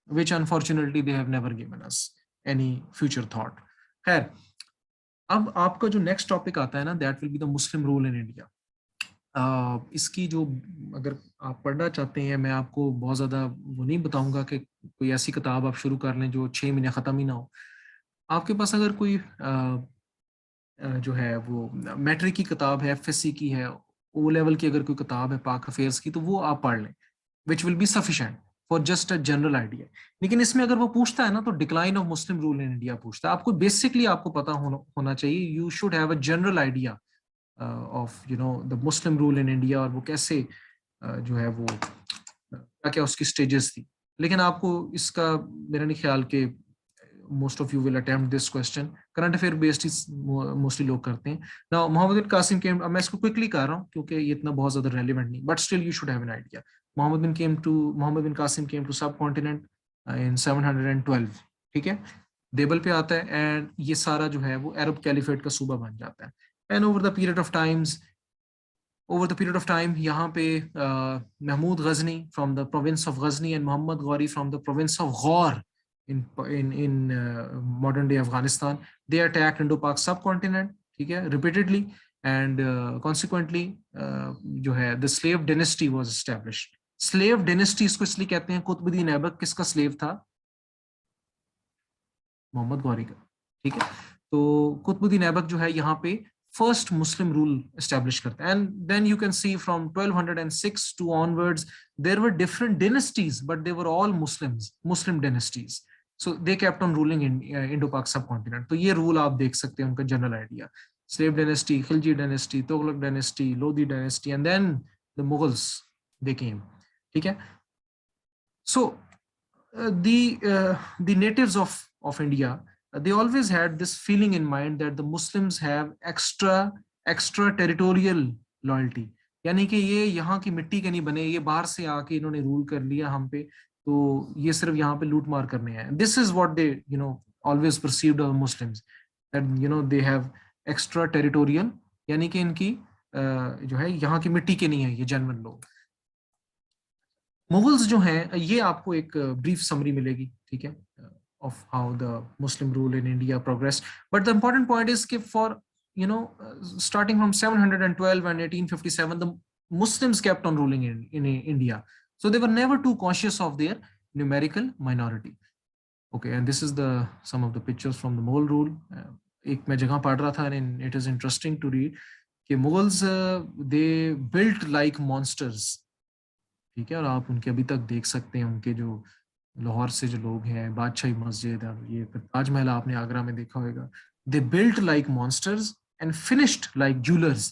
which unfortunately they have never given us any future thought. खैर, अब आपका जो नेक्स्ट टॉपिक आता है ना, that will be the Muslim rule in India. इसकी जो, अगर आप पढ़ना चाहते हैं, मैं आपको बहुत ज़्यादा वो नहीं बताऊंगा कि कोई ऐसी किताब आप शुरू कर लें जो 6 महीने ख़त्म ही ना हो। आपके पास अगर कोई जो है वो मैट्रिक की किताब है, एफएससी की है, ओ लेवल की अगर कोई किताब है पाक अफेयर्स की, तो वो आप पढ़ लें, which will be sufficient for just a general idea. लेकिन इसमें अगर वो पूछता है ना, तो decline of Muslim rule in India पूछता है। आपको बेसिकली आपको पता होना चाहिए, you should have a general idea of the Muslim rule in India, और वो कैसे जो है वो क्या क्या उसकी स्टेजेस थी। लेकिन आपको इसका, मेरा नहीं ख्याल कि most of you will attempt this question, current affair based mostly लोग करते हैं ना। मोहम्मद बिन कासिम केम, मैं इसको क्विकली कर रहा हूँ क्योंकि ये इतना बहुत ज्यादा रेलिवेंट नहीं, but still you should have an idea. Mohammad bin Qasim came to subcontinent in 712, ठीक है, देबल पे आता है, एंड ये सारा जो है वो अरब कैलिफेट का सूबा बन जाता है। And over the period of time यहाँ पे Mahmud Ghazni from the province of Ghazni and Mohammad Ghori from the province of Ghor in modern day Afghanistan, they attacked Indo-Pak subcontinent, ठीक है, repeatedly, and consequently जो है the slave dynasty was established. Slave dynasty इसको इसलिए कहते हैं, कुतुबुद्दीन ऐबक किसका slave था? मोहम्मद गौरी का, ठीक है। तो कुतुबुद्दीन ऐबक जो है यहाँ पे फर्स्ट मुस्लिम रूल एस्टेब्लिश करता है, and then you can see from 1206 to onwards there were different dynasties, but they were all Muslim dynasties. So they kept on ruling in Indo Pak subcontinent. तो ये रूल आप देख सकते हैं, उनका general idea, slave dynasty, Khilji dynasty, Tughlaq dynasty, Lodhi dynasty, and then the Mughals they came, ठीक है। सो the natives of India, they always had this feeling in mind that the Muslims have extra territorial loyalty, यानी कि ये यहाँ की मिट्टी के नहीं बने, ये बाहर से आके इन्होंने रूल कर लिया हम पे, तो ये सिर्फ यहाँ पे लूट मार करने हैं। This is what they always perceived of Muslims, that they have extra territorial, यानी कि इनकी जो है यहाँ की मिट्टी के नहीं है ये जेन्युइन लोग। मुगल्स जो हैं, ये आपको एक ब्रीफ समरी मिलेगी, ठीक है, of how the Muslim rule in India progress, but the important point is कि for starting from 712 and 1857 the Muslims kept on ruling in India, so they were never too conscious of their numerical minority. Okay, and this is the some of the pictures from the Mughal rule. एक मैं जगह पढ़ रहा था, and it is interesting to read कि Mughals they built like monsters, ठीक है, और आप उनके अभी तक देख सकते हैं, उनके जो लाहौर से जो लोग हैं, बादशाही मस्जिद, और ये ताजमहल आपने आगरा में देखा होगा, they built like monsters and finished like jewellers.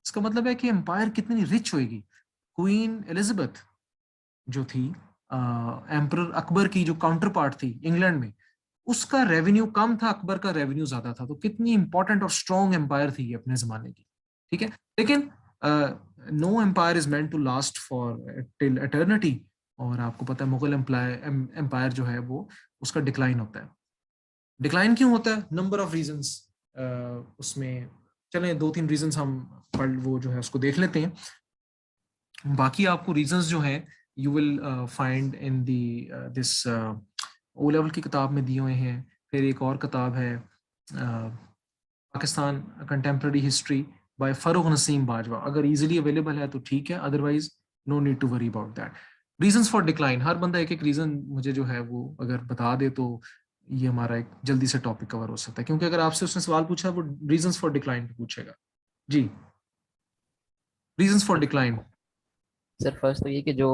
इसका मतलब है कि एम्पायर कितनी रिच होगी। क्वीन एलिजाबेथ जो थी, एम्परर अकबर की जो काउंटर पार्ट थी इंग्लैंड में, उसका रेवेन्यू कम था, अकबर का रेवेन्यू ज्यादा था। तो कितनी इंपॉर्टेंट और स्ट्रॉन्ग एम्पायर थी ये अपने जमाने की, ठीक है। लेकिन no empire is meant to last for till eternity, और आपको पता है मुगल एम्पायर जो है वो उसका डिक्लाइन होता है। डिक्लाइन क्यों होता है? नंबर ऑफ रीजंस, उसमें चलें 2-3 रीजंस हम वो जो है उसको देख लेते हैं। बाकी आपको रीजंस जो हैं you will find in this O level की किताब में दिए हुए हैं। फिर एक और किताब है Pakistan contemporary history by Farrukh Naseem Bajwa, अगर इजीली अवेलेबल है तो ठीक है, otherwise no need to worry about that. Reasons for decline, हर बंदा एक एक रीजन मुझे जो है वो अगर बता दे तो ये हमारा एक जल्दी से टॉपिक कवर हो सकता है, क्योंकि अगर आपसे उसने सवाल पूछा वो रीजंस फॉर डिक्लाइन पूछेगा। जी, reasons for decline. Sir first तो ये कि जो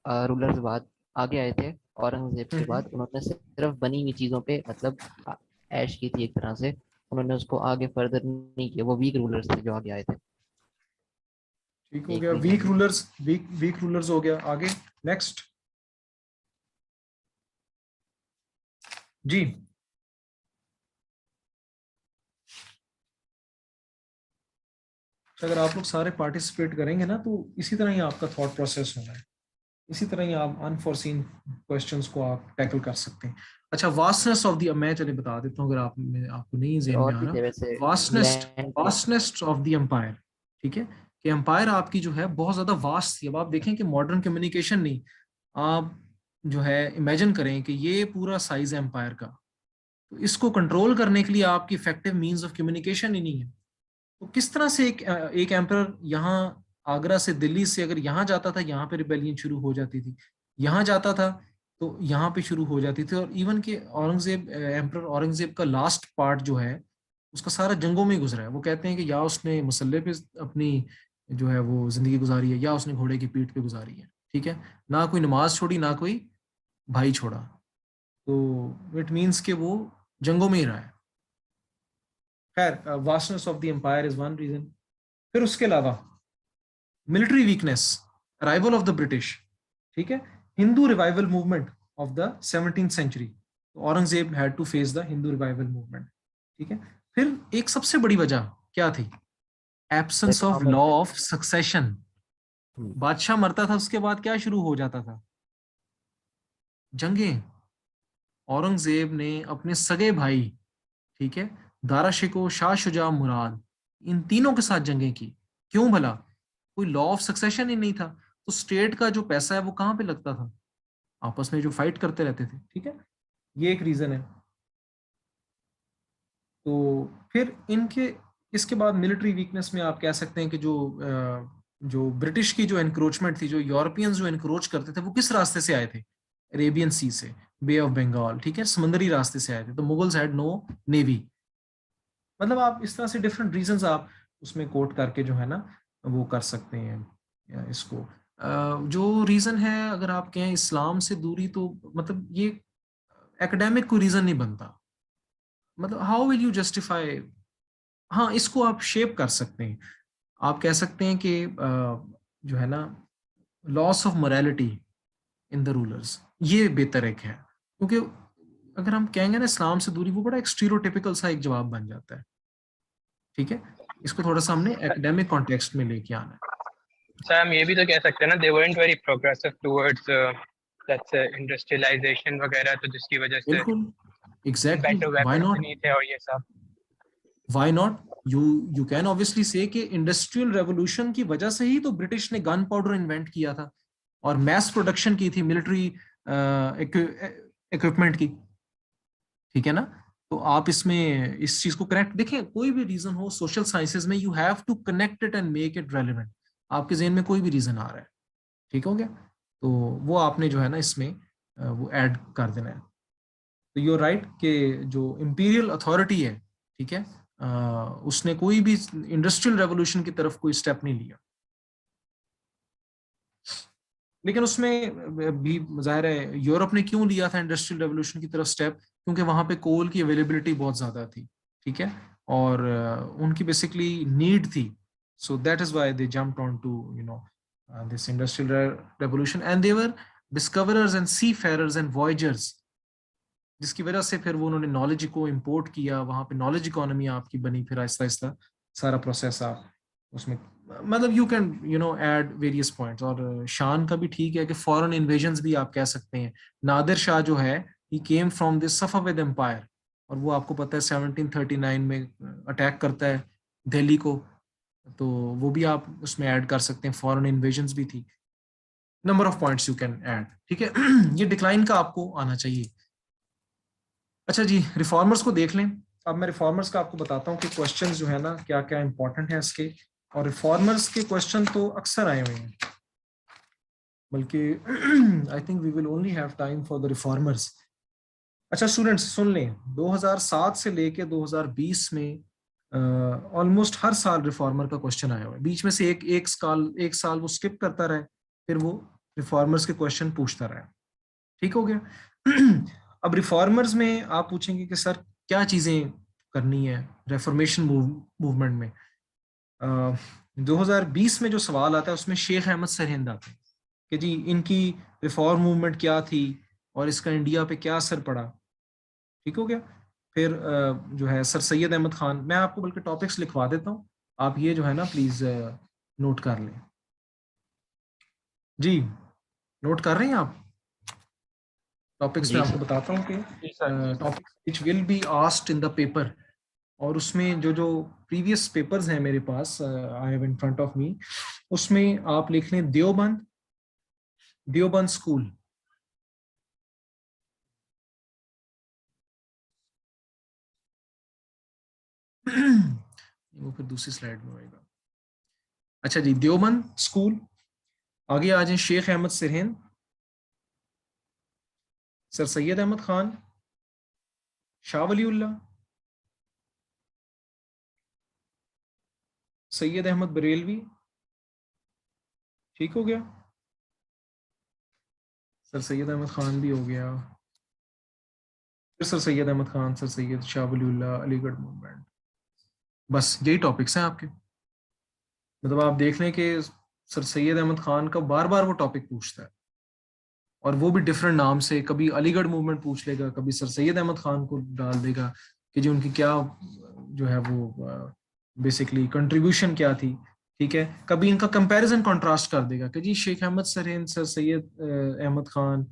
रूलर्स बाद आगे आए थे औरंगजेब के बाद, उन्होंने सिर्फ बनी हुई चीजों पे मतलब ऐश की थी एक तरह से, उन्होंने उसको आगे फर्दर नहीं किया। वो वीक रूलर्स थे जो आगे आए थे। ठीक हो गया, वीक रूलर्स हो गया। आगे नेक्स्ट जी। अगर आप लोग सारे पार्टिसिपेट करेंगे ना, तो इसी तरह ही आपका थॉट प्रोसेस होना है, इसी तरह ही आप अनफोर्सीन क्वेश्चंस को आप टैकल कर सकते हैं। अच्छा, वास्टनेस ऑफ द, मैं चलिए बता देता हूँ अगर आपको नहीं ज़हन में और आ भी थे रहा, वैसे वास्टनेस ऑफ द एम्पायर, ठीक है, कि एम्पायर आपकी जो है बहुत ज्यादा वास्ट थी। अब आप देखें कि मॉडर्न कम्युनिकेशन नहीं, आप जो है इमेजिन करें कि ये पूरा साइज है एम्पायर का, तो इसको कंट्रोल करने के लिए आपकी इफेक्टिव मींस ऑफ कम्युनिकेशन ही नहीं है। तो किस तरह से एक एम्पर यहाँ आगरा से दिल्ली से अगर यहाँ जाता था, यहाँ पे रिबेलियन शुरू हो जाती थी, यहाँ जाता था तो यहाँ पे शुरू हो जाती थी। और इवन के औरंगजेब, एम्पर औरंगजेब का लास्ट पार्ट जो है उसका सारा जंगों में गुजरा है। वो कहते हैं कि या उसने मुसल्ले पे अपनी जो है वो जिंदगी गुजारी है, या उसने घोड़े की पीठ पे गुजारी है। ठीक है, ना कोई नमाज छोड़ी, ना कोई भाई छोड़ा। तो इट मीन्स कि वो जंगों में ही रहा है। खैर, vastness of the empire is one reason. फिर उसके अलावा military weakness, arrival of the British, ठीक है, Hindu revival movement of the 17th century. Aurangzeb had to face the Hindu revival movement. ठीक है, फिर एक सबसे बड़ी वजह क्या थी? Absence of law of succession. बादशाह मरता था, उसके बाद क्या शुरू हो जाता था? जंगें। औरंगजेब ने अपने सगे भाई, ठीक है, दारा शिको, शाह शुजा, मुराद, इन तीनों के साथ जंगें की। क्यों भला? कोई लॉ ऑफ सक्सेशन ही नहीं था। तो स्टेट का जो पैसा है वो कहाँ पे लगता था? आपस में जो फाइट करते रहते थे। ठीक है, ये एक रीजन है। तो फिर इनके इसके बाद मिलिट्री वीकनेस में आप कह सकते हैं कि जो ब्रिटिश की जो एनक्रोचमेंट थी, जो यूरोपियंस जो एनक्रोच करते थे, वो किस रास्ते से आए थे? अरेबियन सी से, बे ऑफ बंगाल, ठीक है, समुद्री रास्ते से आए थे। तो मुगल्स हैड नो नेवी। मतलब आप इस तरह से डिफरेंट रीजंस आप उसमें कोट करके जो है ना वो कर सकते हैं इसको। जो रीजन है, अगर आप कहें इस्लाम से दूरी, तो मतलब ये एकेडमिक कोई रीजन नहीं बनता। मतलब हाउ विल यू जस्टिफाई? हाँ, इसको आप शेप कर सकते हैं। आप कह सकते हैं कि जो है ना loss of morality in the rulers, ये बेहतर एक है। क्योंकि अगर हम कहेंगे ना इस्लाम से दूरी, वो बड़ा एक स्टीरियोटिपिकल सा एक जवाब बन जाता है। ठीक है, इसको थोड़ा सा हमने एकेडमिक कॉन्टेक्स्ट में लेके आना है। सर हम ये भी तो कह सकते हैं ना, they weren't very progressive towards let's say industrialisation वगैरह, तो जिसकी वजह से बिल्कुल, exactly, better why weapons not? नहीं थे और ये सब। Why not? You can obviously say कि इंडस्ट्रियल रेवोल्यूशन की वजह से ही तो ब्रिटिश ने गन पाउडर इन्वेंट किया था और मैस प्रोडक्शन की थी मिलिट्री इक्विपमेंट की। ठीक है ना? तो आप इसमें इस चीज को कनेक्ट देखें, कोई भी रीजन हो सोशल साइंसेज में, you have to connect it and make it relevant. आपके जेहन में कोई भी रीजन आ रहा है, ठीक हो गया, तो वो आपने जो है ना इसमें वो ऐड कर देना है। तो यू राइट कि जो इंपीरियल अथॉरिटी है, ठीक है, उसने कोई भी इंडस्ट्रियल रेवोल्यूशन की तरफ कोई स्टेप नहीं लिया। लेकिन उसमें भी जाहिर है यूरोप ने क्यों लिया था इंडस्ट्रियल रेवोल्यूशन की तरफ स्टेप? क्योंकि वहां पे कोल की अवेलेबिलिटी बहुत ज्यादा थी। ठीक है, और उनकी बेसिकली नीड थी। So that is why they jumped on to this industrial revolution and they were discoverers and seafarers and voyagers, जिसकी वजह से फिर वो उन्होंने नॉलेज को इंपोर्ट किया, वहां पे नॉलेज इकोनॉमी आपकी बनी। फिर आहिस्ता आहिस्ता सारा प्रोसेस आप उसमें, मतलब you can add various points. और शान का भी ठीक है कि फॉरेन इन्वेजन्स भी आप कह सकते हैं। नादिर शाह जो है, he came from this Safavid empire, और वो आपको पता है 1739 में अटैक करता है दिल्ली को। तो वो भी आप उसमें ऐड कर सकते हैं, फॉरेन इन्वेजन्स भी थी। Number of points you can add. ठीक है, ये डिक्लाइन का आपको आना चाहिए। अच्छा जी, रिफॉर्मर्स को देख लें। अब मैं रिफॉर्मर्स का आपको बताता हूँ कि क्वेश्चंस जो है ना क्या क्या इंपॉर्टेंट है इसके। और रिफॉर्मर्स के क्वेश्चन तो अक्सर आए हुए हैं, बल्कि I think we will only have time for the reformers. अच्छा स्टूडेंट्स सुन लें, 2007 से लेके 2020 में ऑलमोस्ट हर साल रिफॉर्मर का क्वेश्चन आया हुआ है। बीच में से एक साल वो स्किप करता रहे, फिर वो रिफॉर्मर्स के क्वेश्चन पूछता रहा। ठीक हो गया। अब रिफॉर्मर्स में आप पूछेंगे कि सर क्या चीजें करनी है रेफॉर्मेशन मूवमेंट में। 2020 में जो सवाल आता है उसमें शेख अहमद सरहिंद आते हैं कि जी इनकी रिफॉर्म मूवमेंट क्या थी और इसका इंडिया पे क्या असर पड़ा। ठीक हो गया। फिर जो है सर सैयद अहमद खान, मैं आपको बल्कि टॉपिक्स लिखवा देता हूँ, आप ये जो है ना प्लीज नोट कर लें। जी नोट कर रहे हैं आप? टॉपिक्स में आपको बताता हूँ कि topics which will be asked in the paper. और उसमें जो जो प्रीवियस पेपर्स हैं मेरे पास, I have in front of me, उसमें आप लिख लें देवबंद, देवबंद स्कूल, वो फिर दूसरी स्लाइड में होएगा। अच्छा जी, देवबंद स्कूल, आगे आ जाए शेख अहमद सरहिंद, सर सैयद अहमद खान, शाह वलीउल्लाह, सैयद अहमद बरेलवी, ठीक हो गया, सर सैयद अहमद खान भी हो गया, फिर sir Syed Ahmed Khan, sir Syed Shah Waliullah, Aligarh movement. बस यही टॉपिक्स हैं आपके। मतलब आप देख लें कि सर सैयद अहमद खान का बार बार वो टॉपिक पूछता है, और वो भी डिफरेंट नाम से, कभी अलीगढ़ मूवमेंट पूछ लेगा, कभी सर सैयद अहमद खान को डाल देगा कि जी उनकी क्या जो है वो बेसिकली कंट्रीब्यूशन क्या थी, ठीक है। कभी इनका कंपैरिजन कंट्रास्ट कर देगा कि जी शेख अहमद सरहिंद, सर सैयद अहमद खान,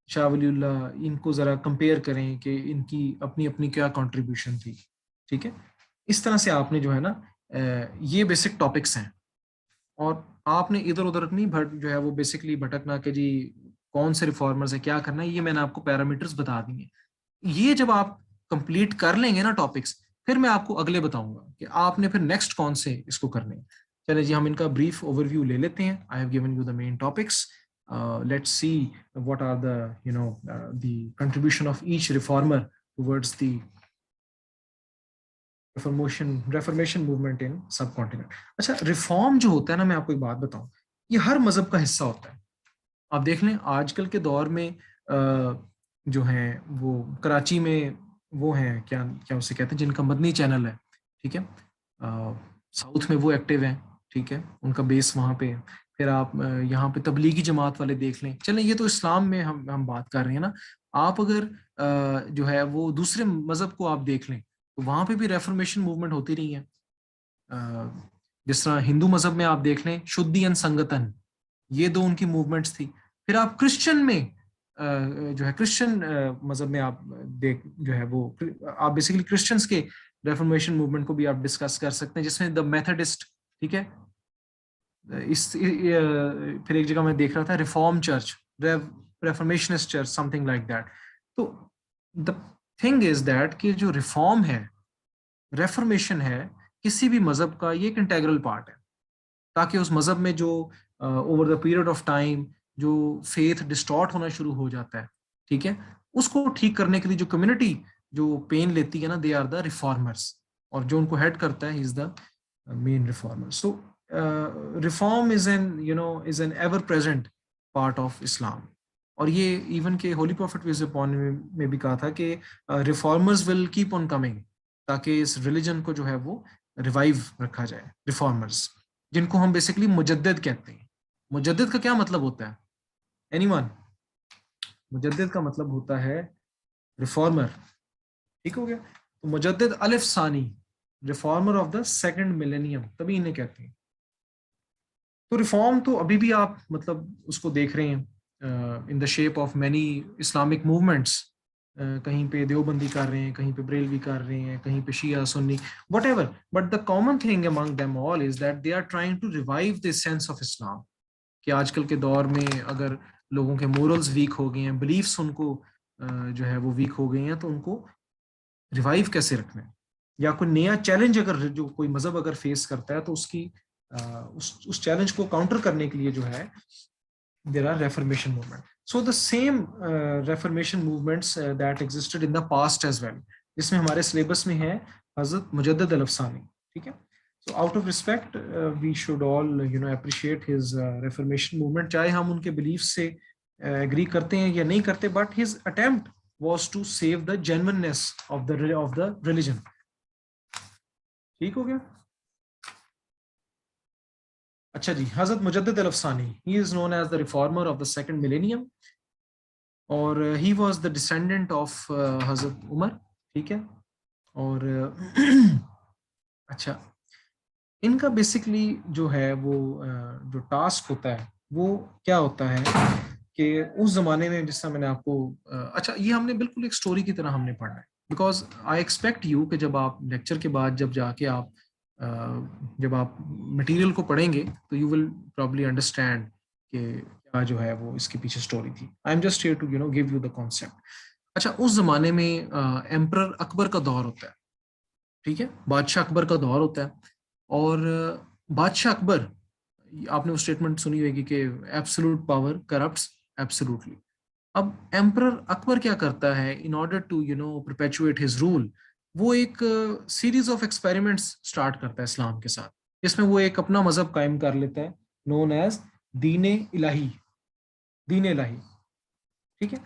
शाह वलीउल्लाह, इनको जरा कंपेयर करें कि इनकी अपनी अपनी क्या कंट्रीब्यूशन थी, ठीक है। इस तरह से आपने जो है ना ये बेसिक टॉपिक्स हैं, और आपने इधर उधर नहीं जो है वो बेसिकली भटकना कि जी कौन से रिफॉर्मर्स है, क्या करना है, ये मैंने आपको पैरामीटर्स बता दिए। ये जब आप कंप्लीट कर लेंगे ना टॉपिक्स, फिर मैं आपको अगले बताऊंगा कि आपने फिर नेक्स्ट कौन से इसको करने हैं। चलिए जी, हम इनका ब्रीफ ओवरव्यू ले लेते हैं। I have given you the main topics, let's see what are the the contribution of each reformer towards the reformation movement in subcontinent. अच्छा, रिफॉर्म जो होता है ना, मैं आपको एक बात बताऊं, ये हर मजहब का हिस्सा होता है। आप देख लें आजकल के दौर में जो है वो कराची में वो हैं, क्या क्या उसे कहते हैं, जिनका मदनी चैनल है, ठीक है, साउथ में वो एक्टिव हैं, ठीक है, उनका बेस वहाँ पे है। फिर आप यहाँ पे तबलीगी जमात वाले देख लें। चलें, ये तो इस्लाम में हम बात कर रहे हैं ना। आप अगर जो है वो दूसरे मजहब को आप देख लें, तो वहाँ पे भी रेफॉर्मेशन मूवमेंट होती रही है। जिस तरह हिंदू मजहब में आप देख लें, शुद्धि एंड संगतन, ये दो उनकी मूवमेंट्स थी। फिर आप क्रिश्चियन में जो है क्रिश्चियन मजहब में आप देख जो है वो आप बेसिकली क्रिश्चियंस के रेफॉर्मेशन मूवमेंट को भी आप डिस्कस कर सकते हैं, जिसमें द मेथडिस्ट, ठीक है, फिर एक जगह मैं देख रहा था reform church, reformationist church, something like that. तो द थिंग इज दैट कि जो रिफॉर्म है, रेफॉर्मेशन है, किसी भी मजहब का ये एक इंटेग्रल पार्ट है, ताकि उस मजहब में जो over the period of time जो फेथ डिस्टॉर्ट होना शुरू हो जाता है, ठीक है, उसको ठीक करने के लिए जो कम्युनिटी जो पेन लेती है ना, दे आर द रिफॉर्मर्स, और जो उनको हेड करता है is the main reformer. So reform is an ever present part of Islam. और ये इवन के होली प्रॉफिट में भी कहा था कि reformers will keep on coming, ताकि इस रिलीजन को जो है वो रिवाइव रखा जाए। रिफॉर्मर्स, जिनको हम बेसिकली मुजद्दिद कहते हैं। मुजद्दिद का क्या मतलब होता है, एनीवन? मुजद्दिद का मतलब होता है रिफॉर्मर, ठीक हो गया। तो मुजद्दिद अलिफ सानी, reformer of the second millennium, तभी इन्हें कहते हैं। तो रिफॉर्म तो अभी भी आप मतलब उसको देख रहे हैं in the shape of many Islamic movements. कहीं पे देवबंदी कर रहे हैं, कहीं पे बरेलवी कर रहे हैं, कहीं पे शिया Sunni, whatever, but the common thing among them all is that they are trying to revive this sense of Islam। कि आजकल के दौर में अगर लोगों के मोरल्स वीक हो गए हैं, बिलीफ्स उनको जो है वो वीक हो गए हैं, तो उनको रिवाइव कैसे रखना है, या कोई नया चैलेंज अगर जो कोई मजहब अगर फेस करता है, तो उसकी उस चैलेंज को काउंटर करने के लिए जो है there are reformation movement. So the same reformation movements that existed in the past as well, जिसमें हमारे सिलेबस में है हजरत मुजद्दिद अल-अफ़सानी, ठीक है। So out of respect we should all appreciate his reformation movement, चाहे हम उनके beliefs से agree करते हैं या नहीं करते, but his attempt was to save the genuineness of the religion, ठीक हो गया। अच्छा जी, Hazrat Mujaddid अल-अफ़सानी, he is known as the reformer of the second millennium, और he was the descendant of Hazrat Umar, ठीक है। और अच्छा, इनका बेसिकली जो है वो जो टास्क होता है वो क्या होता है कि उस जमाने में, जिस तरह मैंने आपको अच्छा, ये हमने बिल्कुल एक स्टोरी की तरह हमने पढ़ना है, बिकॉज आई एक्सपेक्ट यू कि जब आप लेक्चर के बाद जब जाके आप जब आप मटेरियल को पढ़ेंगे, तो यू विल प्रॉब्ली अंडरस्टैंड कि क्या जो है वो इसके पीछे स्टोरी थी। I am just here to give you the concept. अच्छा, उस जमाने में एम्परर अकबर का दौर होता है, ठीक है, बादशाह अकबर का दौर होता है। और बादशाह अकबर, आपने वो स्टेटमेंट सुनी होगी कि एब्सोल्यूट पावर करप्ट्स एब्सोल्युटली। अब एम्परर अकबर क्या करता है in order to perpetuate his rule, वो एक सीरीज ऑफ एक्सपेरिमेंट्स स्टार्ट करता है इस्लाम के साथ, जिसमें वो एक अपना मजहब कायम कर लेता है नोन एज दीन इलाही। दीन इलाही, ठीक है।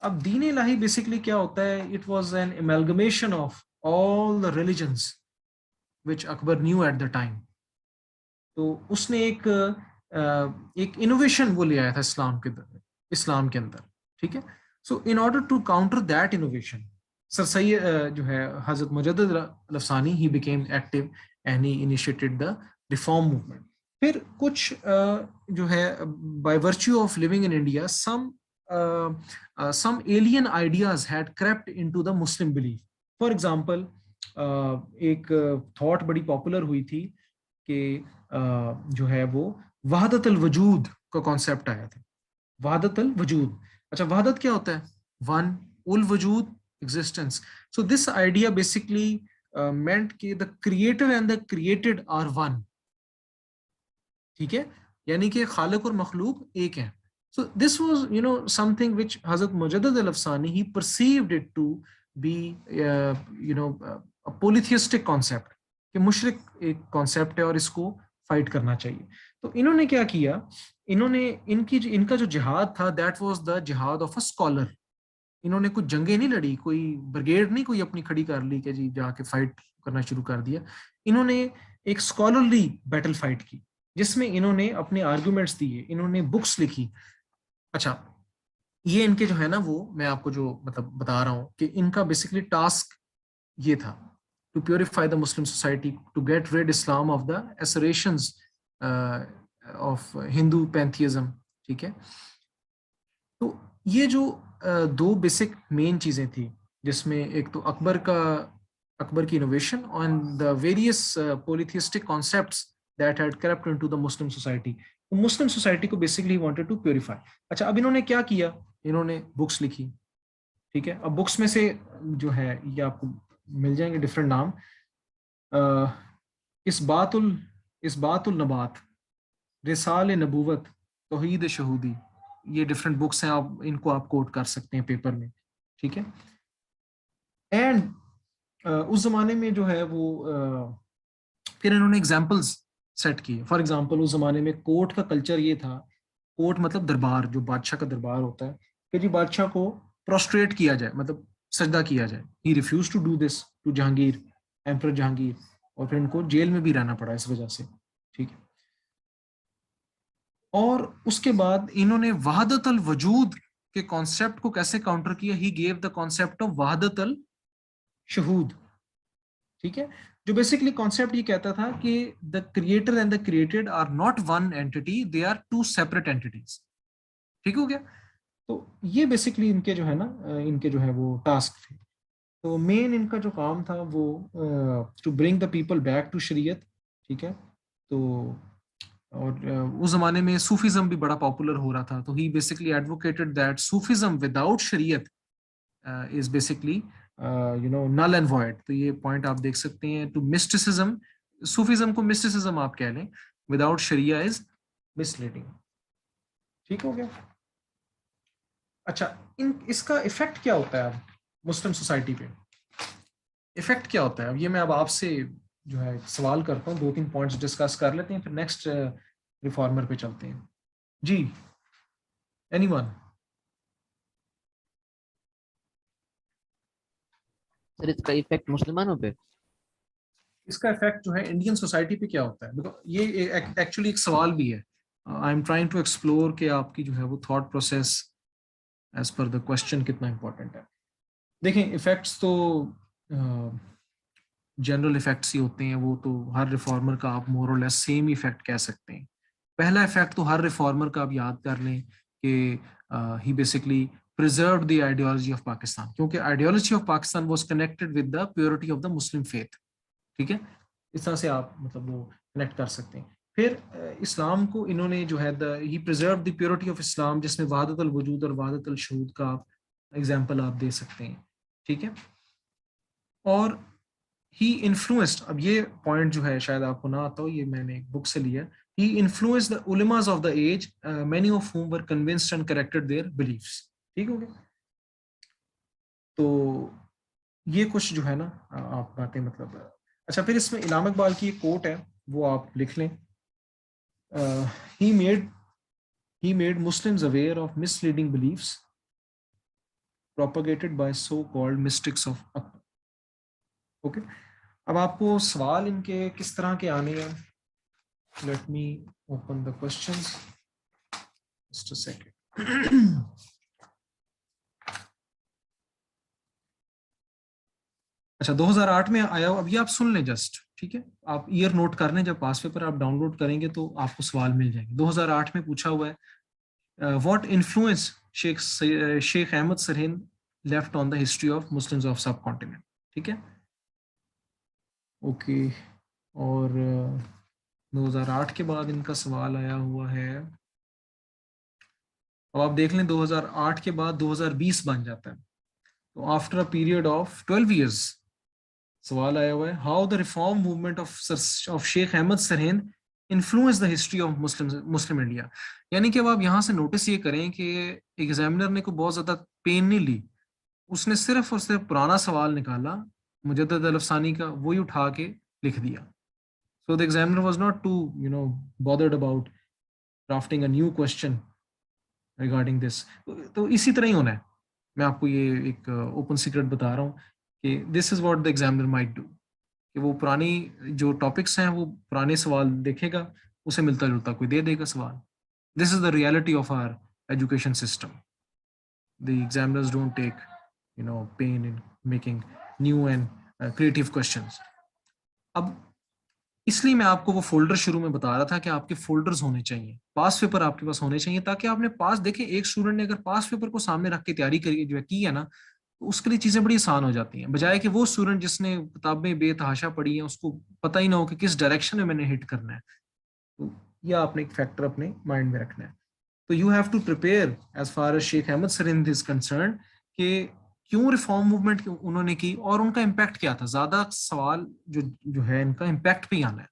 अब दीन इलाही बेसिकली क्या होता है, it was an amalgamation of all the religions which Akbar new at the time. तो उसने एक इनोवेशन वो ले आया था इस्लाम के अंदर, ठीक है। So in order to counter that innovation, sir Syed जो है Hazrat Mujaddid अल-अफ़सानी, he became active and he initiated the reform movement. फिर कुछ जो है by virtue of living in India, some alien ideas had crept into the Muslim belief. For example, एक thought बड़ी popular हुई थी कि जो है वो वहदत अल वजूद का कॉन्सेप्ट आया था। वहदत अल वजूद, अच्छा वहदत क्या होता है? वन, उल वजूद existence. So this idea basically meant कि the creator and the created are one, ठीक है, यानी कि खालिक और मखलूक एक है। So this was, something which Hazrat Mujaddid al-Afsani, he perceived it to be, a polytheistic concept, कि मुशरिक एक कॉन्सेप्ट है और इसको फाइट करना चाहिए। तो इन्होंने क्या किया, इनका जो जिहाद था, दैट वाज द जिहाद ऑफ अ स्कॉलर। इन्होंने कुछ जंगें नहीं लड़ी, कोई ब्रिगेड नहीं कोई अपनी खड़ी कर ली कि जी जाके फाइट करना शुरू कर दिया। इन्होंने एक स्कॉलरली बैटल फाइट की, जिसमें इन्होंने अपने आर्गुमेंट्स दिए, इन्होंने बुक्स लिखी। अच्छा, ये इनके जो है ना, वो मैं आपको जो मतलब बता रहा हूँ कि इनका बेसिकली टास्क ये था, to purify the Muslim society, to get rid Islam of the accretions of Hindu pantheism, ठीक है। तो ये जो दो बेसिक मेन चीजें थी, जिसमें एक तो अकबर की innovation on the various पॉलीथिस्टिक concepts that had crept into the Muslim society. Muslim society को बेसिकली वांटेड टू प्योरीफाई। अच्छा, अब इन्होंने क्या किया, इन्होंने बुक्स लिखी, ठीक है। अब बुक्स में से जो है ये आपको मिल जाएंगे डिफरेंट नाम, इस्बातुल नबात, रिसाल नबूवत, तौहीद शहूदी, ये डिफरेंट बुक्स हैं, आप इनको आप कोट कर सकते हैं पेपर में, ठीक है। एंड उस जमाने में जो है वो फिर इन्होंने एग्जाम्पल्स सेट किए। फॉर एग्जाम्पल, उस जमाने में कोर्ट का कल्चर ये था, कोर्ट मतलब दरबार, जो बादशाह का दरबार होता है, कि जी बादशाह को प्रोस्ट्रेट किया जाए, मतलब सजदा किया जाए। He refuse to do this to Jahangir, emperor Jahangir, और फिर इनको जेल में भी रहना पड़ा इस वजह से, ठीक है। और उसके बाद इन्होंने वहादत अल वजूद के कॉन्सेप्ट को कैसे काउंटर किया, he gave the concept of वहादत अल शहूद, ठीक है, जो बेसिकली कॉन्सेप्ट ये कहता था कि the creator and the created are not one entity, they are two separate entities, ठीक हो गया। तो ये बेसिकली इनके जो है ना, इनके जो है वो टास्क थे। तो मेन इनका जो काम था वो to bring the people back to शरीयत, ठीक है। तो और उस जमाने में सूफिज्म भी बड़ा पॉपुलर हो रहा था, तो he basically advocated that sufism without शरीयत is basically null and void. तो ये पॉइंट आप देख सकते हैं, टू मिस्टिसिज्म, सूफिज्म को मिस्टिसिज्म आप कह लें, विदाउट शरिया इज मिसलीडिंग, ठीक हो गया। अच्छा, इसका इफेक्ट क्या होता है अब मुस्लिम सोसाइटी पे? इफेक्ट क्या होता है अब, ये मैं अब आपसे जो है सवाल करता हूँ, 2-3 पॉइंट्स डिस्कस कर लेते हैं, फिर नेक्स्ट रिफॉर्मर पे चलते हैं। जी, एनीवन? सर इसका इफेक्ट मुसलमानों पे? इसका इफेक्ट जो है इंडियन सोसाइटी पे क्या होता है, बिकॉज ये एक्चुअली एक सवाल भी है। I am trying to explore कि आपकी जो है वो thought process as per the question कितना इंपॉर्टेंट है। देखें, इफेक्ट्स तो जनरल इफेक्ट्स ही होते हैं, वो तो हर रिफॉर्मर का आप मोर और लेस सेम इफेक्ट कह सकते हैं। पहला इफेक्ट तो हर रिफॉर्मर का आप याद कर लें कि ही basically preserved the ideology of Pakistan, क्योंकि ideology of Pakistan was connected with the purity of the Muslim faith, ठीक है। इस तरह से आप मतलब वो कनेक्ट कर सकते हैं। फिर इस्लाम को इन्होंने जो है he preserve the purity of Islam, जिसमें वहादत अल वजूद और वहादत अल शहूद का एग्जाम्पल आप दे सकते हैं, ठीक है। और he influenced, अब ये पॉइंट जो है शायद आपको ना आता हो, ये मैंने एक बुक से लिया. He influenced the ulemas of the age, many of whom were convinced and corrected their beliefs. ठीक हो गया. तो ये कुछ जो है ना आप बातें मतलब. अच्छा, फिर इसमें इमाम इकबाल की एक कोट है, वो आप लिख लें. he made Muslims aware of misleading beliefs propagated by so-called mystics of Akbar. Okay, अब आपको सवाल इनके किस तरह के आने हैं. Let me open the questions, just a second. अच्छा, 2008 में आया हो, अभी आप सुन लें जस्ट, ठीक है. आप ईयर नोट कर लें, जब पास पेपर आप डाउनलोड करेंगे तो आपको सवाल मिल जाएंगे. 2008 में पूछा हुआ है, what influence Sheikh Ahmad Sirhind left on the history of Muslims of subcontinent. ठीक है, ओके. और 2008 के बाद इनका सवाल आया हुआ है. अब आप देख लें, 2008 के बाद 2020 बन जाता है, तो after a period of 12 years सवाल आया हुआ है, how the reform movement of Sheikh Ahmad Sirhind influence the history of Muslim India. यानी कि अब आप यहाँ से नोटिस ये करें कि एग्जामिनर ने कोई बहुत ज्यादा पेन नहीं ली, उसने सिर्फ और सिर्फ पुराना सवाल निकाला मुजद्दद अल-अफ़सानी का, वही उठा के लिख दिया. So the examiner was not too, bothered about drafting a new question regarding this. तो इसी तरह ही होना है. मैं आपको ये एक ओपन सीक्रेट बता रहा हूँ कि this is what the examiner might do, कि वो पुरानी जो टॉपिक्स हैं वो पुराने सवाल देखेगा, उसे मिलता जुलता कोई दे देगा सवाल. This is the reality of our education system. The examiners don't take, pain in making new and creative questions. अब इसलिए मैं आपको वो फोल्डर शुरू में बता रहा था कि आपके फोल्डर्स होने चाहिए, पास पेपर आपके पास होने चाहिए, ताकि आपने पास देखे. एक स्टूडेंट ने अगर पास पेपर को सामने रख के तैयारी करी जो है की है ना, तो उसके लिए चीजें बड़ी आसान हो जाती हैं, बजाय कि वो स्टूडेंट जिसने किताबें बेतहाशा पढ़ी हैं उसको पता ही ना हो कि किस डायरेक्शन में मैंने हिट करना है. तो यह आपने एक फैक्टर अपने माइंड में रखना है. तो you have to prepare as far as Sheikh Ahmad Sirhind is concern कि क्यों रिफॉर्म मूवमेंट उन्होंने की और उनका इम्पैक्ट क्या था. ज्यादा सवाल जो है इनका इम्पैक्ट पे आना है.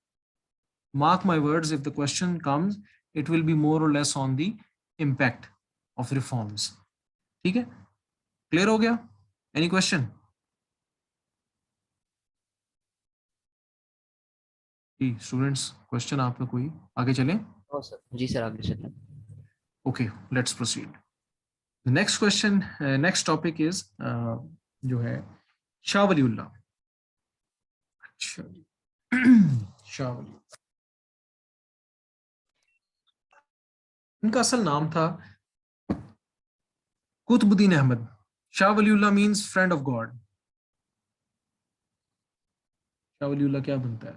Mark my words, if the question comes, it will be more or less on the impact of reforms. ठीक है, क्लियर हो गया? Any question? स्टूडेंट्स, क्वेश्चन आपका कोई? आगे चलें? जी सर, आगे चलें. Okay, let's proceed. The next question, next topic is जो है शाह वलीउल्लाह. शाह वलीउल्लाह, इनका असल नाम था Qutbuddin Ahmad. Shah Waliullah means friend of God. Shah Waliullah क्या बनता है?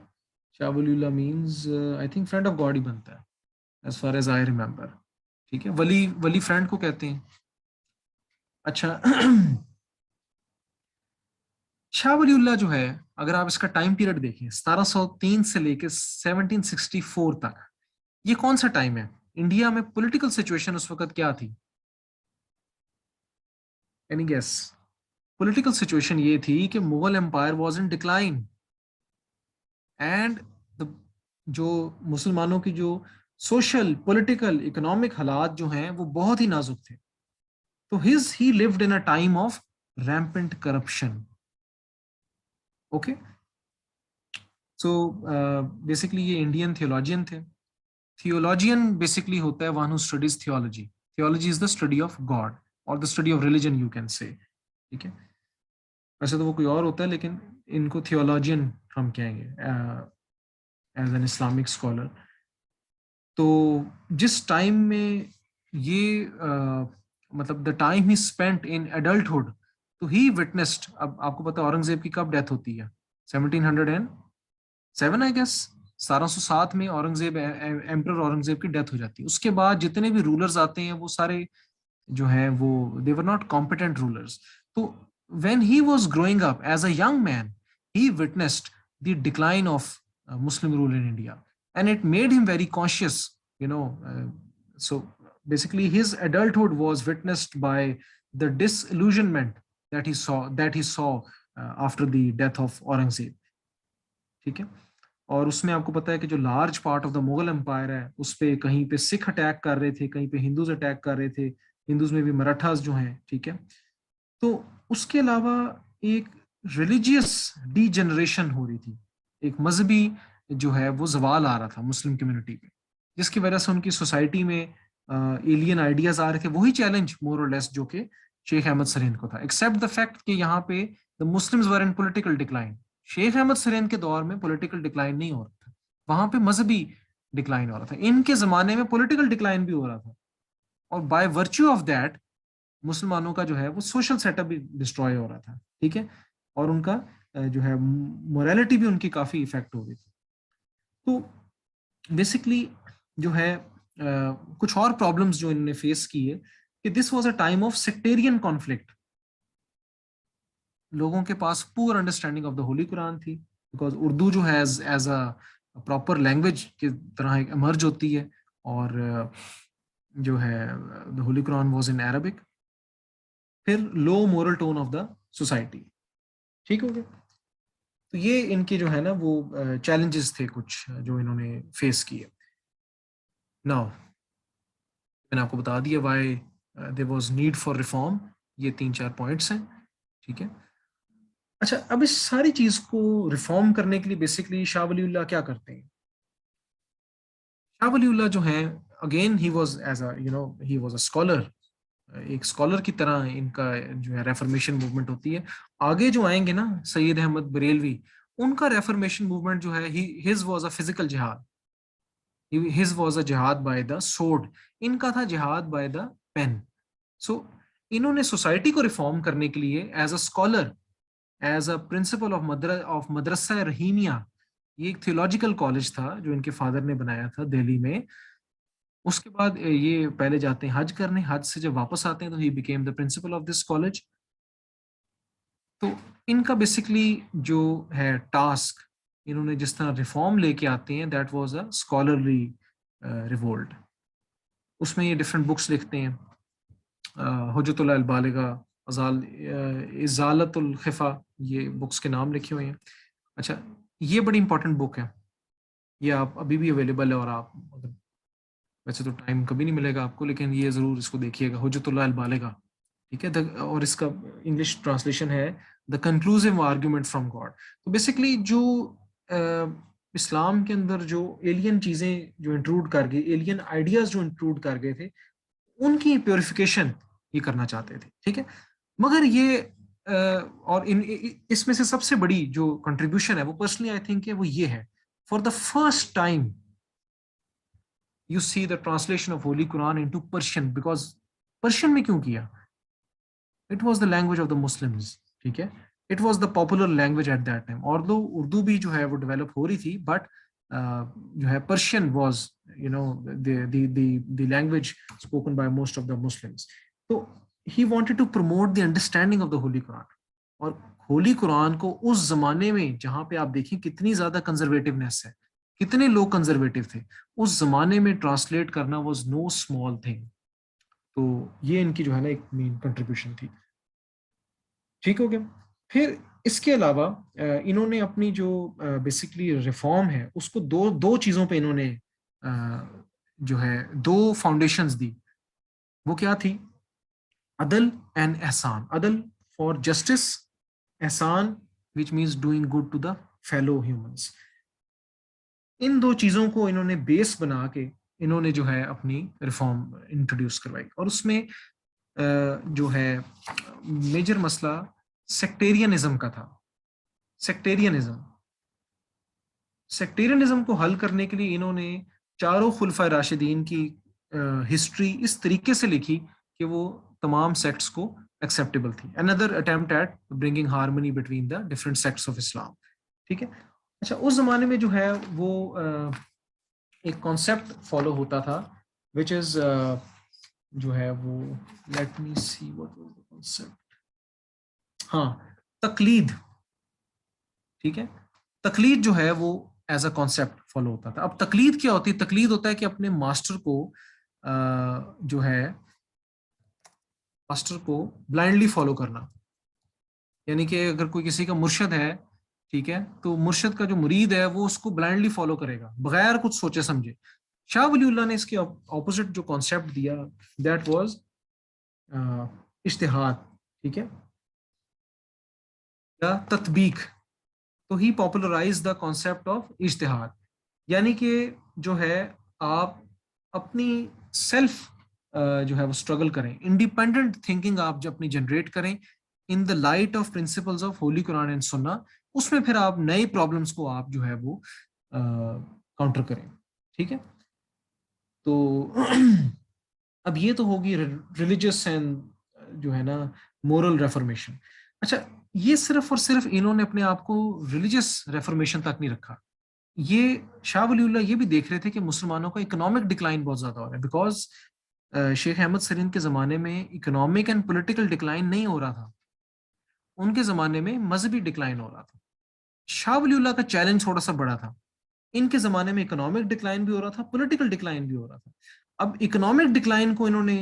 Shah Waliullah means I think friend of God ही बनता है, as far as I remember. ठीक है, वली फ्रेंड को कहते हैं. अच्छा, शाह वलीउल्लाह जो है, अगर आप इसका टाइम पीरियड देखें 1703 से लेकर 1764 तक, ये कौन सा टाइम है? इंडिया में पॉलिटिकल सिचुएशन उस वक्त क्या थी? Any guess? पॉलिटिकल सिचुएशन ये थी कि Mughal empire was in decline and जो मुसलमानों की जो सोशल, पॉलिटिकल, इकोनॉमिक हालात जो हैं वो बहुत ही नाजुक थे. तो he lived in a time of rampant corruption. Okay, so basically ये इंडियन थियोलॉजियन थे. थियोलॉजियन बेसिकली होता है one who studies theology. Theology is the study of God और the study of religion, you can say. ठीक है, वैसे तो वो कोई और होता है, लेकिन इनको थियोलॉजियन हम कहेंगे एज एन इस्लामिक स्कॉलर. तो जिस टाइम में ये मतलब the time he spent in adulthood, तो ही विटनेस्ड. अब आपको पता है औरंगजेब की कब डेथ होती है? 1707 आई गेस. 1707 में औरंगजेब, एम्परर औरंगजेब की डेथ हो जाती है. उसके बाद जितने भी रूलर्स आते हैं वो सारे जो हैं वो दे वर नॉट कॉम्पिटेंट रूलर्स. तो when he was growing up as a young man, he witnessed the decline of Muslim rule in India, and it made him very conscious, so basically his adulthood was witnessed by the disillusionment that he saw after the death of Aurangzeb. ठीक है। और उसमें आपको पता है कि जो large part of the Mughal empire है उस पे कहीं पे सिख अटैक कर रहे थे, कहीं पे हिंदूज अटैक कर रहे थे, हिंदूज में भी मराठास जो हैं, ठीक है। तो उसके अलावा एक रिलीजियस डीजेनरेशन हो रही थी, एक मजहबी जो है वो जवाल आ रहा था मुस्लिम कम्युनिटी पे, जिसकी वजह से उनकी सोसाइटी में एलियन आइडियाज आ रहे थे। वही चैलेंज मोर और लेस जो कि शेख अहमद सरीन को था, एक्सेप्ट द फैक्ट कि यहाँ पे the Muslims were in political decline. Sheikh Ahmad Sarin के दौर में पॉलिटिकल डिक्लाइन नहीं हो रहा था, वहां पे मजहबी डिक्लाइन हो रहा था। इनके जमाने में पॉलिटिकल डिक्लाइन भी हो रहा था, और बाय वर्च्यू ऑफ दैट मुसलमानों का जो है वो सोशल सेटअप भी डिस्ट्रॉय हो रहा था, ठीक है। और उनका जो है मोरालिटी भी उनकी काफी इफेक्ट हो रही थी। तो बेसिकली जो है कुछ और प्रॉब्लम्स जो इन्होंने फेस की है कि this was a time of sectarian conflict. लोगों के पास poor understanding of the holy Quran थी, बिकॉज उर्दू जो है एज अ प्रॉपर लैंग्वेज की तरह इमर्ज होती है, और जो है the holy Quran was in Arabic. फिर low moral tone of the society, ठीक हो गया। तो ये इनके जो है ना वो चैलेंजेस थे कुछ जो इन्होंने फेस किए। नाउ मैंने आपको बता दिया why there was need for reform, ये 3-4 पॉइंट्स हैं, ठीक है। अच्छा, अब इस सारी चीज को रिफॉर्म करने के लिए बेसिकली शाह वलीउल्लाह क्या करते हैं? शाह वलीउल्लाह जो है, again he was as a he was a scholar, एक स्कॉलर की तरह इनका जो है रेफर्मेशन मूवमेंट होती है। आगे जो आएंगे ना सैयद अहमद बरेलवी, उनका रेफर्मेशन मूवमेंट जो है हिज वाज अ फिजिकल जिहाद, हिज वाज अ जिहाद बाय द सोर्ड, इनका था जिहाद बाय द पेन। सो इन्होंने सोसाइटी को रिफॉर्म करने के लिए as a scholar, as a principal of Madrasa Rahimiya, ये एक थियोलॉजिकल कॉलेज था जो इनके फादर ने बनाया था दिल्ली में। उसके बाद ये पहले जाते हैं हज करने, हज से जब वापस आते हैं तो he became the principle of this college. तो इनका बेसिकली जो है टास्क, इन्होंने जिस तरह रिफॉर्म लेके आते हैं, that was a scholarly revolt. उसमें ये डिफरेंट बुक्स लिखते हैं, हुज्जतुल अलबालिगा, इजालतुल खिफा, ये बुक्स के नाम लिखे हुए हैं। अच्छा, ये बड़ी इंपॉर्टेंट बुक है, ये आप अभी भी अवेलेबल है, और आप अगर, वैसे तो टाइम कभी नहीं मिलेगा आपको, लेकिन ये जरूर इसको देखिएगा, हुज्जतुल्लाह अल बालिगा, ठीक है। और इसका इंग्लिश ट्रांसलेशन है the conclusive argument from God. तो बेसिकली जो इस्लाम के अंदर जो एलियन चीजें जो इंक्लूड कर गई, एलियन आइडियाज जो इंक्लूड कर गए थे, उनकी प्योरिफिकेशन ये करना चाहते थे, ठीक है। मगर ये और इसमें से सबसे बड़ी जो कंट्रीब्यूशन है वो पर्सनली आई थिंक है वो ये है, for the first time you see the translation of Holy Quran into Persian, because Persian में क्यों किया? It was the language of the Muslims, ठीक है। It was the popular language at that time, although Urdu भी जो है वो develop हो रही थी, but जो है Persian was the language spoken by most of the Muslims. तो he wanted to promote the understanding of the Holy Quran, और होली कुरान को उस जमाने में जहां पे आप देखें कितनी ज्यादा कंजर्वेटिवनेस है, कितने लोग कंजर्वेटिव थे, उस जमाने में ट्रांसलेट करना वाज नो स्मॉल थिंग। तो ये इनकी जो है ना एक मेन कंट्रीब्यूशन थी, ठीक हो गया। फिर इसके अलावा इन्होंने अपनी जो बेसिकली रिफॉर्म है उसको दो दो चीजों पे इन्होंने जो है दो फाउंडेशंस दी। वो क्या थी? अदल एंड एहसान। अदल फॉर जस्टिस, एहसान which means doing good to the fellow humans. इन दो चीजों को इन्होंने बेस बना के इन्होंने जो है अपनी रिफॉर्म इंट्रोड्यूस करवाई, और उसमें जो है मेजर मसला सेक्टेरियनिज्म का था। सेक्टेरियनिज्म सेक्टेरियनिज्म को हल करने के लिए इन्होंने चारों खुलफा राशिदीन की हिस्ट्री इस तरीके से लिखी कि वो तमाम सेक्ट्स को एक्सेप्टेबल थी। Another attempt at bringing harmony between the different sects of Islam, ठीक है। अच्छा, उस जमाने में जो है वो एक कॉन्सेप्ट फॉलो होता था विच इज जो है वो, let me see what was the concept, हाँ, तकलीद, ठीक है। तकलीद जो है वो एज अ कॉन्सेप्ट फॉलो होता था। अब तकलीद क्या होती है? तकलीद होता है कि अपने मास्टर को जो है मास्टर को ब्लाइंडली फॉलो करना, यानी कि अगर कोई किसी का मुर्शद है ठीक है, तो मुर्शिद का जो मुरीद है वो उसको ब्लाइंडली फॉलो करेगा बगैर कुछ सोचे समझे। शाह वलीउल्लाह ने इसके ऑपोजिट जो कॉन्सेप्ट दिया, दैट वाज इज्तिहाद, ठीक है, या तत्बीक। तो ही पॉपुलराइज द कॉन्सेप्ट ऑफ इज्तिहाद, यानी कि जो है आप अपनी सेल्फ जो है वो स्ट्रगल करें, इंडिपेंडेंट थिंकिंग आप जब अपनी जनरेट करें in the light of principles of Holi Quran and सुन्ना, उसमें फिर आप नई प्रॉब्लम्स को आप जो है वो काउंटर करें, ठीक है। तो अब ये तो होगी रिलीजियस एंड जो है ना मोरल रेफॉर्मेशन। अच्छा, ये सिर्फ और सिर्फ इन्होंने अपने आप को रिलीजियस रेफॉर्मेशन तक नहीं रखा, ये शाह वलीउल्लाह ये भी देख रहे थे कि मुसलमानों का इकोनॉमिक डिक्लाइन बहुत ज्यादा हो रहा है, बिकॉज शेख अहमद सरीन के जमाने में इकोनॉमिक एंड पॉलिटिकल डिक्लाइन नहीं हो रहा था, उनके जमाने में मजहबी डिक्लाइन हो रहा था। शाह वलीउल्लाह का चैलेंज थोड़ा सा बड़ा था, इनके जमाने में इकोनॉमिक डिक्लाइन भी हो रहा था, पॉलिटिकल डिक्लाइन भी हो रहा था। अब इकोनॉमिक डिक्लाइन को इन्होंने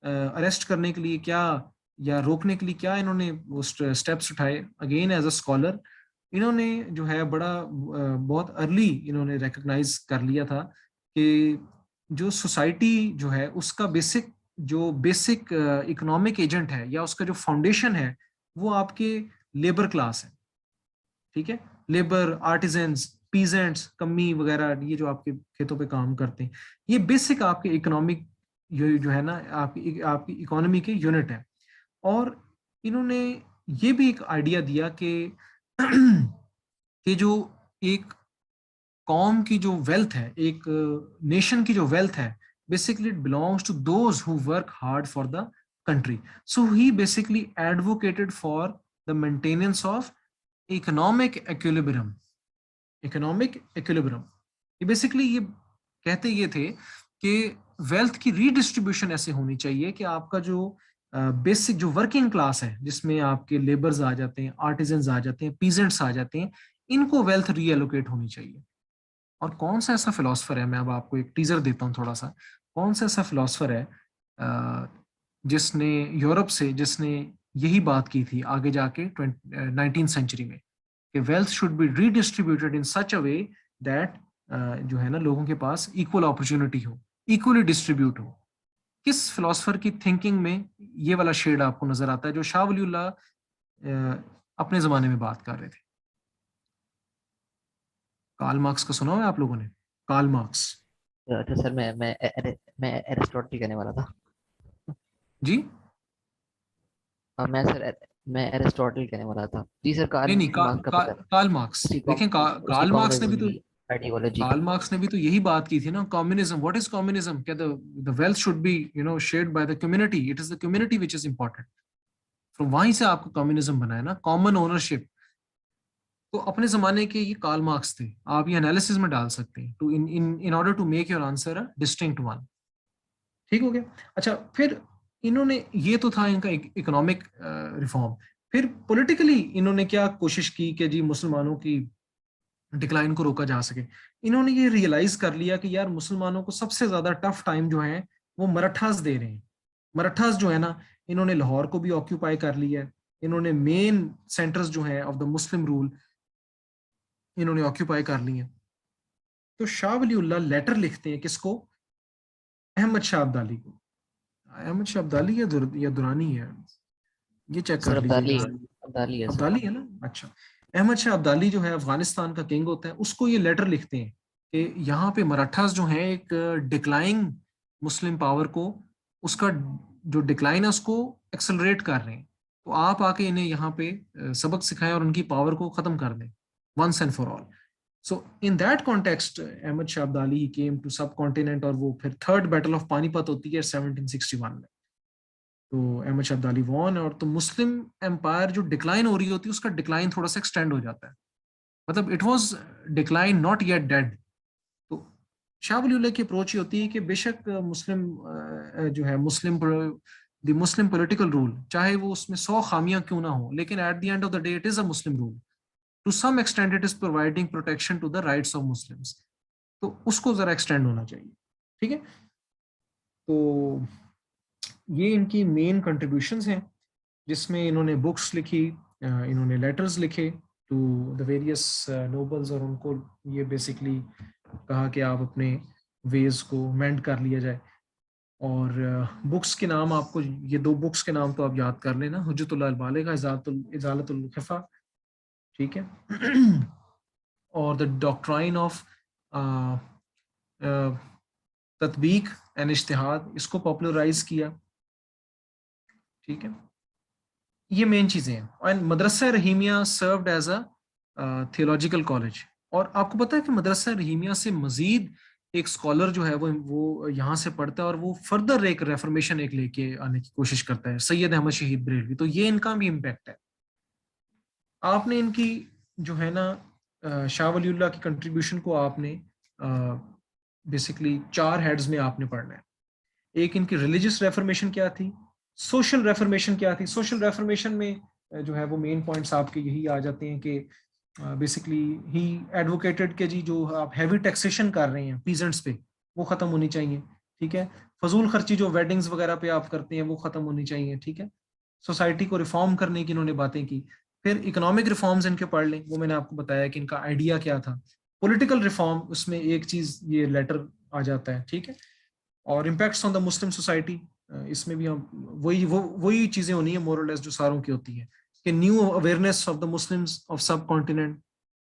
अरेस्ट करने के लिए क्या, या रोकने के लिए क्या इन्होंने वो स्टेप्स उठाए, अगेन एज अ स्कॉलर इन्होंने जो है बड़ा बहुत अर्ली इन्होंने रिकग्नाइज कर लिया था कि जो सोसाइटी जो है उसका बेसिक इकोनॉमिक एजेंट है या उसका जो फाउंडेशन है वो आपके लेबर क्लास है, ठीक है, लेबर, आर्टिजन्स, पीजेंट्स, कम्मी वगैरह, ये जो आपके खेतों पे काम करते हैं, ये बेसिक आपके इकोनॉमिक जो है ना आपकी आपकी इकोनॉमी के यूनिट है। और इन्होंने ये भी एक आइडिया दिया कि जो एक कौम की जो वेल्थ है, एक नेशन की जो वेल्थ है, basically it belongs to those who work hard for the country. So he basically advocated for the maintenance of economic equilibrium. Economic equilibrium ये बेसिकली ये कहते ये थे कि वेल्थ की रीडिस्ट्रीब्यूशन ऐसे होनी चाहिए कि आपका जो बेसिक जो वर्किंग क्लास है, जिसमें आपके लेबर्स आ जाते हैं, आर्टिजन्स आ जाते हैं, पीजेंट्स आ जाते हैं, इनको वेल्थ रीएलोकेट होनी चाहिए। और कौन सा ऐसा फिलोसफर है, मैं अब आपको एक टीजर देता हूँ थोड़ा सा, कौन सा ऐसा फिलोसफर है जिसने यूरोप से जिसने यही बात की थी आगे जाके 19th सेंचुरी में कि wealth should B redistributed in such a way that जो है ना लोगों के पास इक्वल अपॉर्चुनिटी हो, इक्वली डिस्ट्रीब्यूट हो। किस फिलोसफर की थिंकिंग में ये वाला शेड आपको नजर आता है जो शाह वलीउल्लाह अपने जमाने में बात कर रहे थे? कार्ल मार्क्स का सुना है आप लोगों ने? Karl Marx. अच्छा सर, मैं एरिस्टोटल कहने वाला था। जी मैं सर मैं एरिस्टोटल कहने वाला था जी सर। नहीं कार्ल नहीं, मार्क्स का पता है। Karl Marx. उसकी देखें उसकी कार्ल मार्क्स ने भी कम्युनिज्म तो की आइडियोलॉजी। यही बात की थी ना, कम्युनिज्म। What is communism? क्या the wealth should be shared by the community, it is the community which is important. From वहीं से आपको कम्युनिज्म बना है ना, कॉमन ओनरशिप। तो अपने जमाने के ये कार्ल मार्क्स थे, आप ये एनालिसिस में डाल सकते हैं to in order to make your answer a distinct one. ठीक हो गया। अच्छा, फिर इन्होंने ये तो था इनका इकोनॉमिक रिफॉर्म। फिर पॉलिटिकली इन्होंने क्या कोशिश की कि जी मुसलमानों की डिक्लाइन को रोका जा सके। इन्होंने ये रियलाइज कर लिया कि यार मुसलमानों को सबसे ज्यादा टफ टाइम जो है वो मराठास दे रहे हैं। मराठास जो है ना, इन्होंने लाहौर को भी ऑक्यूपाई कर लिया है, इन्होंने मेन सेंटर्स जो है ऑफ द मुस्लिम रूल इन्होंने ऑक्यूपाई कर लिए हैं। तो शाह वलीउल्लाह लेटर लिखते हैं किसको? अहमद शाह अब्दाली को। अहमद शाह अब्दाली या दुरानी है, ये चेक सर कर अब्दाली लीजिएगा। है। अब्दाली है सर। अब्दाली है ना? अच्छा, अहमद शाह अब्दाली जो है अफगानिस्तान का किंग होता है, उसको ये लेटर लिखते हैं कि यहाँ पे मराठास जो हैं एक डिक्लाइन मुस्लिम पावर को, उसका जो डिक्लाइन है उसको एक्सेलरेट कर रहे हैं, तो आप आके इन्हें यहाँ पे सबक सिखाएं और उनकी पावर को खत्म कर दें once and for all. So in that context Ahmad Shah Abdali came to subcontinent, और वो फिर थर्ड बैटल ऑफ पानीपत होती है 1761 में। तो अहमद शाह अब्दाली वॉन, और तो मुस्लिम एम्पायर जो डिक्लाइन हो रही होती है उसका डिक्लाइन थोड़ा सा एक्सटेंड हो जाता है, मतलब it was decline not yet dead. तो शाह वली की अप्रोच ये होती है कि बेशक मुस्लिम जो है द मुस्लिम पॉलिटिकल रूल, चाहे वो उसमें 100 खामियां क्यों ना हो, लेकिन at the end of the day it is a Muslim rule. To some extend it is providing protection to the rights of Muslims, तो उसको जरा एक्सटेंड होना चाहिए। ठीक है, तो ये इनकी मेन कंट्रीब्यूशंस हैं जिसमें इन्होंने बुक्स लिखी, इन्होंने लेटर्स लिखे, टू द वेरियस नोबल्स, और उनको ये बेसिकली कहा कि आप अपने वेज को मेंड कर लिया जाए। और बुक्स के नाम आपको, ये 2 बुक्स के नाम तो आप याद कर लेना, हुज्जतुल अल-बालिगा, इजालतुल खफा, ठीक है, और द डॉक्ट्राइन ऑफ तत्बीक एंड इज्तिहाद, इसको पॉपुलराइज किया, ठीक है। ये मेन चीजें हैं। And Madrasa Rahimiya served as a theological college. और आपको पता है कि मदरसा रहीमिया से मजीद एक स्कॉलर जो है वो यहाँ से पढ़ता है और वो फर्दर एक रेफर्मेशन एक लेके आने की कोशिश करता है, सैयद अहमद शहीद बरेलवी। तो ये इनका भी इम्पैक्ट है। आपने इनकी जो है ना शाह वलीउल्लाह की कंट्रीब्यूशन को आपने बेसिकली 4 हेड्स में आपने पढ़ना है। एक इनकी रिलीजियस रेफर्मेशन क्या थी, सोशल रेफर्मेशन क्या थी। सोशल रेफर्मेशन में जो है वो मेन पॉइंट्स आपके यही आ जाते हैं कि बेसिकली ही एडवोकेटेड के जी जो आप हैवी टैक्सेशन कर रहे हैं पीजेंट्स पे, वो खत्म होनी चाहिए, ठीक है। फजूल खर्ची जो वेडिंग्स वगैरह पे आप करते हैं वो खत्म होनी चाहिए, ठीक है। सोसाइटी को रिफॉर्म करने की इन्होंने बातें की। फिर इकोनॉमिक रिफॉर्म्स इनके पढ़ लें, वो मैंने आपको बताया कि इनका आइडिया क्या था। पॉलिटिकल रिफॉर्म, उसमें एक चीज ये लेटर आ जाता है, ठीक है। और impacts on the Muslim society, इसमें भी हम वही चीजें होनी है मोर और लेस जो सारों की होती है कि new awareness of the Muslims of subcontinent,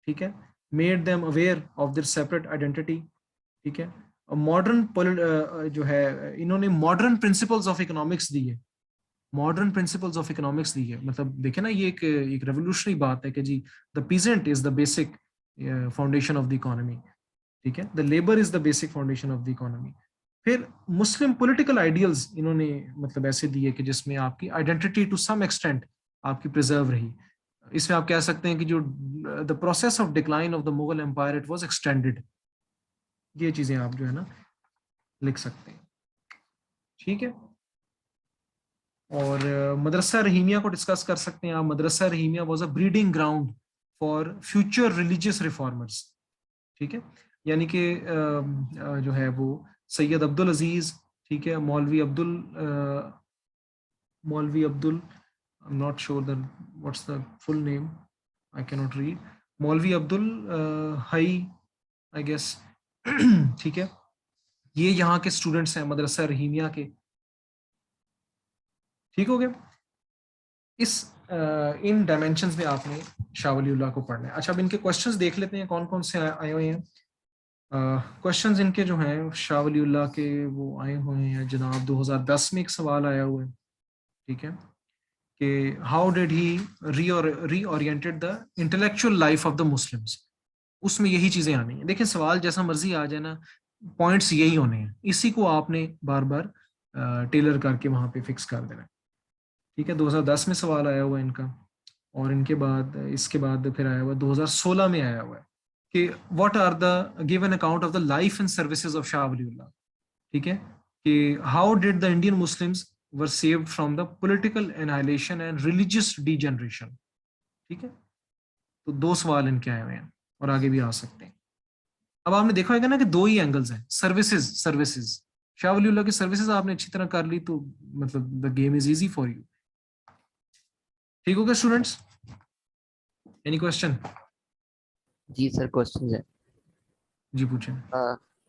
ठीक है, made them aware of their separate identity, ठीक है। मॉडर्न जो है इन्होंने मॉडर्न प्रिंसिपल्स ऑफ इकोनॉमिक्स दी है, मॉडर्न प्रिंसिपल्स ऑफ इकोनॉमिक्स दी है। मतलब देखे ना, ये एक रेवोल्यूशनरी बात है कि जी the peasant is the basic foundation of the economy, ठीक है, the labour is the basic foundation of the economy. फिर मुस्लिम पॉलिटिकल आइडियल्स इन्होंने मतलब ऐसे दिए कि जिसमें आपकी आइडेंटिटी टू सम एक्सटेंट आपकी प्रिजर्व रही। इसमें आप कह सकते हैं कि जो the process of decline of the Mughal empire it was extended. ये चीजें आप जो है ना लिख सकते हैं, ठीक है। और मदरसा रहीमिया को डिस्कस कर सकते हैं आप। Madrasa Rahimiya was a breeding ground for future religious reformers, ठीक है। यानी कि जो है वो सैयद अब्दुल अजीज, ठीक है, मौलवी Abdul, I am not sure the what's the full name, I can not read, मौलवी अब्दुल हई आई गेस, ठीक है। ये यहाँ के स्टूडेंट्स हैं मदरसा रहीमिया के, ठीक हो गया। इस इन डायमेंशंस में आपने शाह वलीउल्लाह को पढ़ना है। अच्छा, अब इनके क्वेश्चंस देख लेते हैं कौन कौन से आए हुए हैं। क्वेश्चंस इनके जो हैं शाह वलीउल्लाह के वो आए हुए हैं जनाब। 2010 में एक सवाल आया हुआ है, ठीक है, कि how did he reoriented the intellectual life of the Muslims. उसमें यही चीजें आनी है। देखिए, सवाल जैसा मर्जी आ जाए ना, पॉइंट्स यही होने हैं, इसी को आपने बार बार टेलर करके वहां पे फिक्स कर देना है, ठीक है। 2010 में सवाल आया हुआ है इनका, और इनके बाद इसके बाद फिर आया हुआ 2016 में आया हुआ है कि what are the given account of the life and services of Shah Waliullah, ठीक है, कि how did the Indian Muslims were saved from the political annihilation and religious degeneration, ठीक है। तो 2 सवाल इनके आए हुए हैं और आगे भी आ सकते हैं। अब आपने देखा होगा ना कि 2 ही एंगल्स हैं, सर्विसेज। शाह वलीउल्लाह की सर्विसेज आपने अच्छी तरह कर ली तो मतलब the game is easy for you, ठीक हो गया स्टूडेंट्स? Any question? जी सर, क्वेश्चन है। जी पूछें।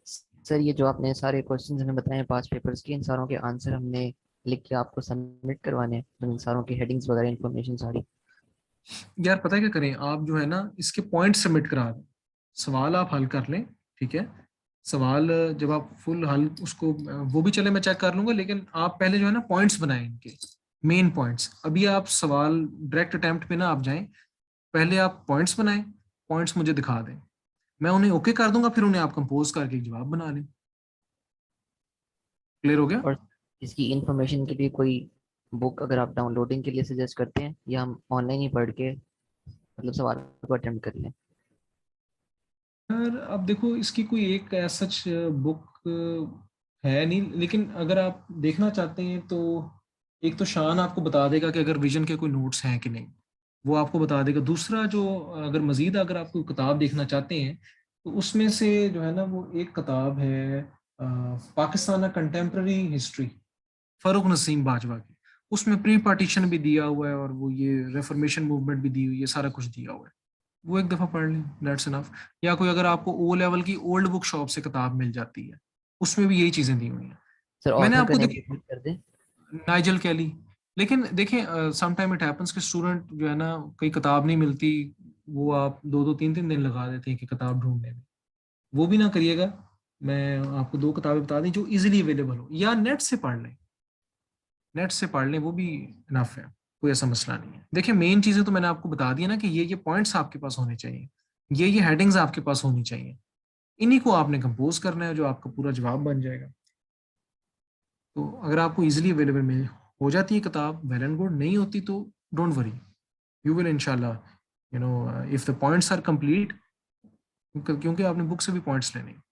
सर, ये जो आपने सारे क्वेश्चंस हमें बताए 5 पेपर्स के, इन सारों के आंसर हमने लिख के आपको सबमिट करवाने हैं, तो इन सारों की हेडिंग्स वगैरह इन्फॉर्मेशन सारी। यार पता है क्या करें, आप जो है ना इसके पॉइंट सबमिट करा दें, सवाल आप हल कर लें, ठीक है। सवाल जब आप फुल हल उसको वो भी चले मैं चेक कर लूंगा, लेकिन आप पहले जो है ना पॉइंट्स बनाएं इनके मेन पॉइंट्स। अभी आप सवाल डायरेक्ट अटेम्प्ट पे ना आप जाएं, पहले आप पॉइंट्स बनाएं, पॉइंट्स मुझे दिखा दें, मैं उन्हें ओके कर दूंगा, फिर उन्हें आप कंपोज करके एक जवाब बना लें। क्लियर हो गया? और इसकी इन्फॉर्मेशन के लिए कोई बुक अगर आप डाउनलोडिंग के लिए सजेस्ट करते हैं, या हम ऑनलाइन ही पढ़ के मतलब सवाल को अटेम्प्ट कर लें? यार अब देखो, इसकी कोई एक सच बुक है नहीं, लेकिन अगर आप देखना चाहते हैं तो एक तो शान आपको बता देगा कि अगर विजन के कोई नोट्स हैं कि नहीं, वो आपको बता देगा। दूसरा जो अगर मजीद अगर आप कोई किताब देखना चाहते हैं तो उसमें से जो है ना वो एक किताब है पाकिस्तान कंटेम्प्रेरी हिस्ट्री, फरूक नसीम बाजवा की। उसमें प्री पार्टीशन भी दिया हुआ है और वो ये रेफॉर्मेशन मूवमेंट भी दी हुई है, सारा कुछ दिया हुआ है, वो एक दफ़ा पढ़ लें, दैट्स इनफ। या कोई अगर आपको ओ लेवल की ओल्ड बुक शॉप से किताब मिल जाती है, उसमें भी यही चीज़ें दी हुई हैं। सर मैंने ऑथर का आपको नेम देखिए रिपीट कर दें। नाइजल कैली, लेकिन देखें सम टाइम इट हैपेंस कि स्टूडेंट जो है ना, कई किताब नहीं मिलती, वो आप 2-2 3-3 दिन लगा देते हैं कि किताब ढूंढने में। वो भी ना करिएगा। मैं आपको 2 किताबें बता दी जो इजीली अवेलेबल हो, या नेट से पढ़ लें, नेट से पढ़ लें, वो भी इनफ है, कोई ऐसा मसला नहीं है। देखिए मेन चीज़ें तो मैंने आपको बता दिया ना कि ये पॉइंट्स आपके पास होने चाहिए, ये हेडिंग्स आपके पास होनी चाहिए, इन्हीं को आपने कंपोज करना है, जो आपका पूरा जवाब बन जाएगा। तो अगर आपको इजीली अवेलेबल मिल हो जाती है किताब, वेल एंड गुड, नहीं होती तो डोंट वरी, यू विल इंशाल्लाह, you know, if the points are complete, क्योंकि आपने बुक से भी पॉइंट्स लेने हैं।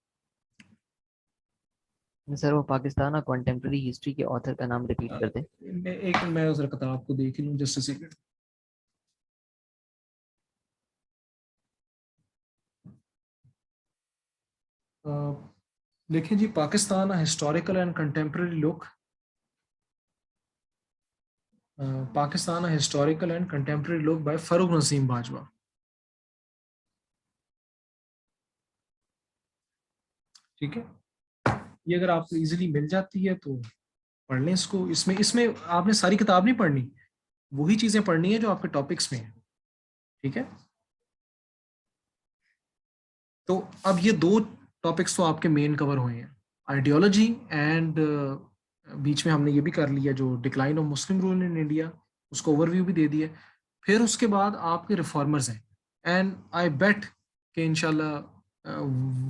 सर वो पाकिस्तान और कॉन्टेम्प्रेरी हिस्ट्री के ऑथर का नाम रिपीट कर दें। मैं उस किताब को देख लूँ, जस्ट अ सेकंड। देखिए जी, Pakistan historical and contemporary look, Pakistan historical and contemporary look by Farooq Naseem Bajwa. ठीक है, ये अगर आपको इजीली मिल जाती है तो पढ़ लें इसको। इसमें इसमें आपने सारी किताब नहीं पढ़नी, वही चीजें पढ़नी है जो आपके टॉपिक्स में है। ठीक है, तो अब ये 2 टॉपिक्स तो आपके मेन कवर हुए हैं, आइडियोलॉजी एंड बीच में हमने ये भी कर लिया जो decline of Muslim rule in India, उसको ओवरव्यू भी दे दिया। फिर उसके बाद आपके रिफॉर्मर्स हैं, एंड आई बेट कि इंशाल्लाह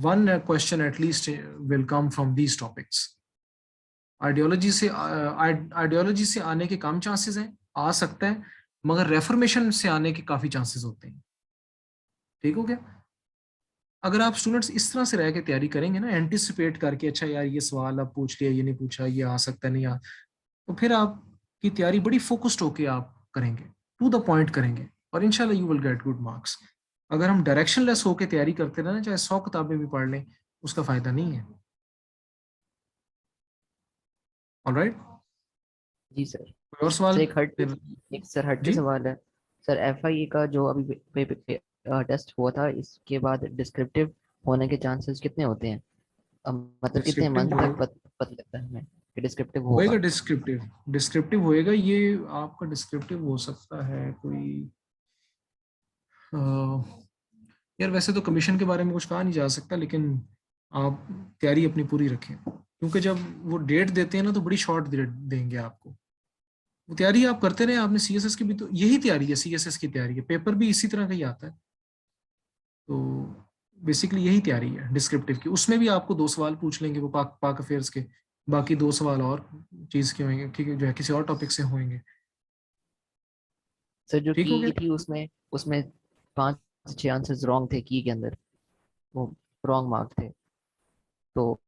one question at least will come from these topics. Ideology से आने के कम चांसेस हैं, आ सकता है, मगर रेफॉर्मेशन से आने के काफी चांसेस होते हैं। ठीक हो गया? अगर आप स्टूडेंट्स इस तरह से रह के तैयारी करेंगे ना, एंटिसिपेट करके, अच्छा यार ये सवाल अब पूछ लिया, ये नहीं पूछा, ये आ सकता नहीं आ, तो फिर आपकी तैयारी बड़ी फोकस्ड होके आप करेंगे, टू द पॉइंट करेंगे, और इंशाल्लाह you will get good marks. अगर हम डायरेक्शनलेस होके तैयारी करते रहे ना, चाहे 100 किताबें भी पढ़ लें, उसका फायदा नहीं है। ऑलराइट, जी सर। कोई और सवाल? सर एक सर हटके जी, सवाल है। सर FIA का जो अभी टेस्ट हुआ था, इसके बाद डिस्क्रिप्टिव होने के चांसेस कितने होते हैं? मतलब कितने डिस्क्रिप्टिव मंथ हो तक पता लगता है हमें कि डिस्क्रिप्टिव होएगा, होगा? डिस्क्रिप्टिव डिस्क्रिप्टिव होएगा। ये आपका डिस्क्रिप्टिव हो सकता है कोई, यार वैसे तो कमीशन के बारे में कुछ कहा नहीं जा सकता, लेकिन आप तैयारी अपनी पूरी रखें, क्योंकि जब वो डेट देते हैं ना, तो बड़ी शॉर्ट डेट देंगे आपको। वो तैयारी आप करते रहे, आपने CSS की भी तो यही तैयारी है, CSS की तैयारी है, पेपर भी इसी तरह का ही आता है। तो बेसिकली यही तैयारी है डिस्क्रिप्टिव की। उसमें भी आपको 2 सवाल पूछ लेंगे वो पाक अफेयर्स के, बाकी 2 सवाल और चीज के होंगे, ठीक है, जो है किसी और टॉपिक से होंगे। सर जो ठीक हो गया? की थी उसमें उसमें 5-6 आंसर्स रॉन्ग थे की के अंदर, वो रॉन्ग मार्क थे तो।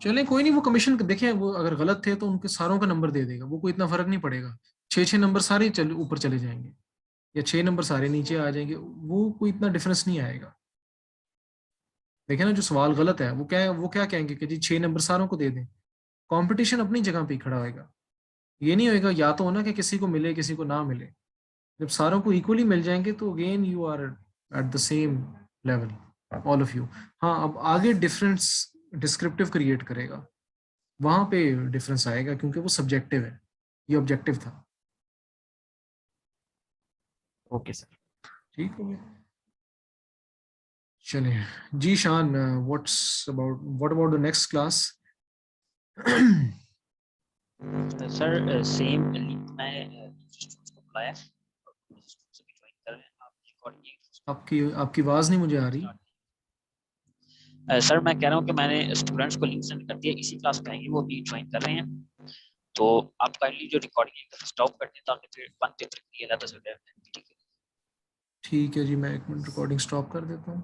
चलें कोई नहीं, वो कमीशन देखें, वो अगर गलत थे तो उनके सारों का नंबर दे देगा, वो कोई इतना फर्क नहीं पड़ेगा। 6-6 नंबर सारे ऊपर चले जाएंगे, या 6 नंबर सारे नीचे आ जाएंगे, वो कोई इतना डिफरेंस नहीं आएगा। देखें ना, जो सवाल गलत है वो क्या कहेंगे कि जी 6 नंबर सारों को दे दें। कंपटीशन अपनी जगह पे ही खड़ा होएगा, ये नहीं होएगा या तो होना कि किसी को मिले किसी को ना मिले। जब सारों को इक्वली मिल जाएंगे तो again you are at the same level, all of you. हाँ, अब आगे डिफरेंस डिस्क्रिप्टिव क्रिएट करेगा, वहां पे डिफरेंस आएगा, क्योंकि वो सब्जेक्टिव है, ये ऑब्जेक्टिव था। Okay sir. ठीक हो गया? चलिए जी शान, what about the next class? Sir same link मैं स्टूडेंट्स को बुलाया है, स्टूडेंट्स भी ज्वाइन कर रहे हैं। आप रिकॉर्डिंग आपकी आपकी आवाज नहीं मुझे आ रही। सर मैं कह रहा हूँ कि मैंने स्टूडेंट्स को लिंक सेंड कर दिया, इसी क्लास में आएंगे, वो भी ज्वाइन कर रहे हैं। तो आप काइंडली जो रिकॉर्डिंग स्टॉप कर दें ताकि फिर 1 पेपर क्लियर रहता है। ठीक है। ठीक है जी, मैं 1 मिनट रिकॉर्डिंग स्टॉप कर देता हूँ।